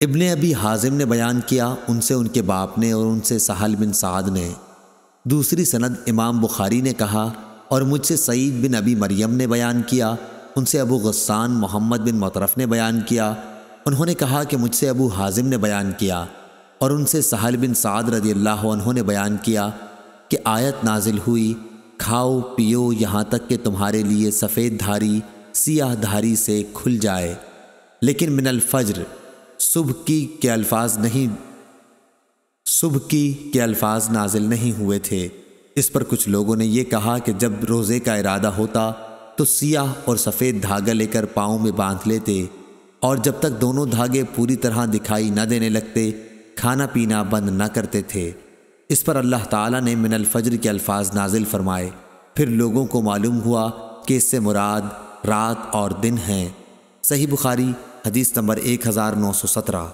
ابن ابی حازم نے بیان کیا، ان سے ان کے باپ نے اور ان سے سہل بن سعد نے۔ دوسری سند امام بخاری نے کہا، اور مجھ سے سعید بن ابی مریم نے بیان کیا، ان سے ابو غسان محمد بن مطرف نے بیان کیا، انہوں نے کہا کہ مجھ سے ابو حازم نے بیان کیا، اور ان سے سہل بن سعد رضی اللہ عنہ نے بیان کیا کہ آیت نازل ہوئی، کھاؤ پیو یہاں تک کہ تمہارے لیے سفید دھاری سیاہ دھاری سے کھل جائے، لیکن من الفجر صبح کی کے الفاظ نازل نہیں ہوئے تھے۔ اس پر کچھ لوگوں نے یہ کہا کہ جب روزے کا ارادہ ہوتا تو سیاہ اور سفید دھاگا لے کر پاؤں میں باندھ لیتے، اور جب تک دونوں دھاگے پوری طرح دکھائی نہ دینے لگتے کھانا پینا بند نہ کرتے تھے۔ اس پر اللہ تعالیٰ نے من الفجر کے الفاظ نازل فرمائے، پھر لوگوں کو معلوم ہوا کہ اس سے مراد رات اور دن ہیں۔ صحیح بخاری حدیث نمبر 1917۔